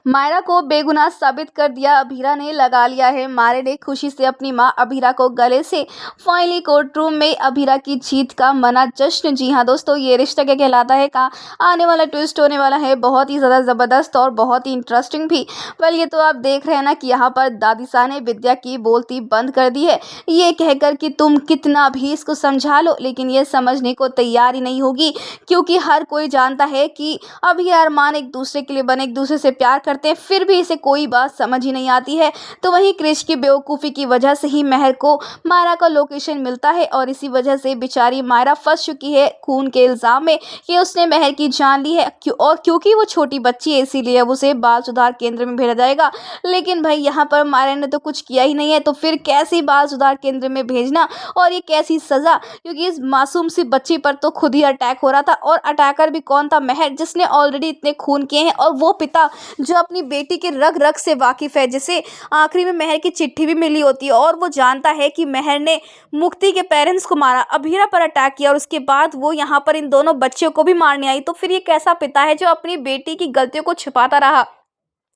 मायरा को बेगुनाह साबित कर दिया, अभीरा ने लगा लिया है मारे ने खुशी से अपनी मां अभीरा को गले से। फाइनली कोर्ट रूम में अभीरा की जीत का मना जश्न। जी हाँ दोस्तों, ये रिश्ता क्या कहलाता है का आने वाला ट्विस्ट होने वाला है बहुत ही ज़्यादा ज़बरदस्त और बहुत ही इंटरेस्टिंग भी। वेल ये तो आप देख रहे हैं ना कि यहाँ पर दादीसा ने विद्या की बोलती बंद कर दी है, ये कहकर कि तुम कितना भी इसको समझा लो लेकिन ये समझने को तैयार ही नहीं होगी, क्योंकि हर कोई जानता है कि अभी अरमान एक दूसरे के लिए बने, एक दूसरे से प्यार करते हैं, फिर भी इसे कोई बात समझ ही नहीं आती है। तो वहीं क्रिश की बेवकूफ़ी की वजह से ही महर को मायरा का लोकेशन मिलता है और इसी वजह से बेचारी मायरा फंस चुकी है खून के इल्ज़ाम में कि उसने महर की जान ली है। क्योंकि वो छोटी बच्ची है इसीलिए अब उसे बाल सुधार केंद्र में भेजा जाएगा। लेकिन भाई यहाँ पर मायरा ने तो कुछ किया ही नहीं है, तो फिर कैसे बाल सुधार केंद्र में भेजना और ये कैसी सज़ा, क्योंकि इस मासूम सी बच्ची पर तो खुद ही अटैक हो रहा था और अटैकर भी कौन था, महर, जिसने ऑलरेडी इतने खून किए हैं। और वो पिता जो अपनी बेटी के रग रग से वाकिफ़ है, जिसे आखिरी में महर की चिट्ठी भी मिली होती है और वो जानता है कि महर ने मुक्ति के पेरेंट्स को मारा, अभीरा पर अटैक किया और उसके बाद वो यहाँ पर इन दोनों बच्चियों को भी मारने आई। तो फिर ये कैसा पिता है जो अपनी बेटी की गलतियों को छिपाता रहा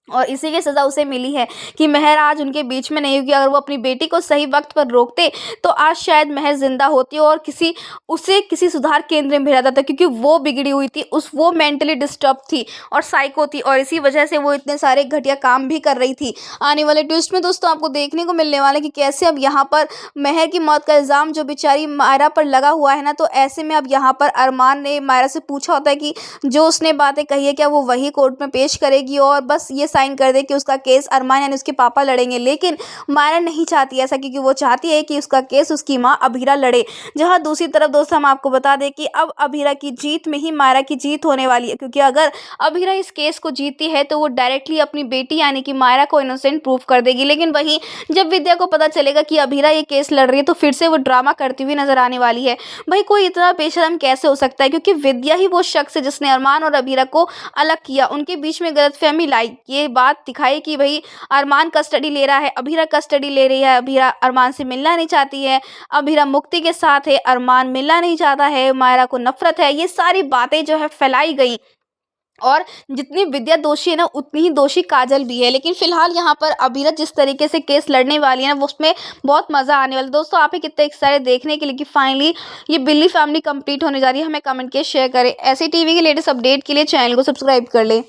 और इसी की सज़ा उसे मिली है कि महर आज उनके बीच में नहीं होगी। अगर वो अपनी बेटी को सही वक्त पर रोकते तो आज शायद महर जिंदा होती और उसे किसी सुधार केंद्र में भेजा जाता, क्योंकि वो बिगड़ी हुई थी, वो मेंटली डिस्टर्ब थी और साइको थी और इसी वजह से वो इतने सारे घटिया काम भी कर रही थी। आने वाले ट्विस्ट में दोस्तों आपको देखने को मिलने वाला है कि कैसे अब यहाँ पर महर की मौत का इल्ज़ाम जो बेचारी मायरा पर लगा हुआ है ना, तो ऐसे में अब यहाँ पर अरमान ने मायरा से पूछा होता है कि जो उसने बातें कही है क्या वो वही कोर्ट में पेश करेगी और बस ये साइन कर दे कि उसका केस अरमान यानी उसके पापा लड़ेंगे। लेकिन मायरा नहीं चाहती ऐसा, क्योंकि वो चाहती है कि उसका केस उसकी मां अभीरा लड़े। जहां दूसरी तरफ दोस्तों हम आपको बता दें कि अब अभीरा की जीत में ही मायरा की जीत होने वाली है, क्योंकि अगर अभीरा इस केस को जीतती है तो वो डायरेक्टली अपनी बेटी यानी कि मायरा को इनोसेंट प्रूव कर देगी। लेकिन वहीं जब विद्या को पता चलेगा कि अभीरा ये केस लड़ रही है तो फिर से वो ड्रामा करती हुई नजर आने वाली है। भाई कोई इतना बेशरम कैसे हो सकता है, क्योंकि विद्या ही वो शख्स है जिसने अरमान और अभीरा को अलग किया, उनके बीच में गलतफहमी लाई, ये बात दिखाई कि भाई अरमान कस्टडी ले रहा है, अभीरा कस्टडी ले रही है, अभीरा अरमान से मिलना नहीं चाहती है, अभीरा मुक्ति के साथ है, अरमान मिलना नहीं चाहता है, मायरा को नफरत है, ये सारी बातें जो है फैलाई गई। और जितनी विद्या दोषी है ना उतनी ही दोषी काजल भी है। लेकिन फिलहाल यहाँ पर अभीरा जिस तरीके से केस लड़ने वाली है ना वो उसमें बहुत मज़ा आने वाला है। दोस्तों आप ही कितने एक्साइटेड देखने के लिए कि फाइनली ये बिल्ली फैमिली कंप्लीट होने जा रही है, हमें कमेंट के शेयर करें। ऐसे टीवी के लेटेस्ट अपडेट के लिए चैनल को सब्सक्राइब कर लें।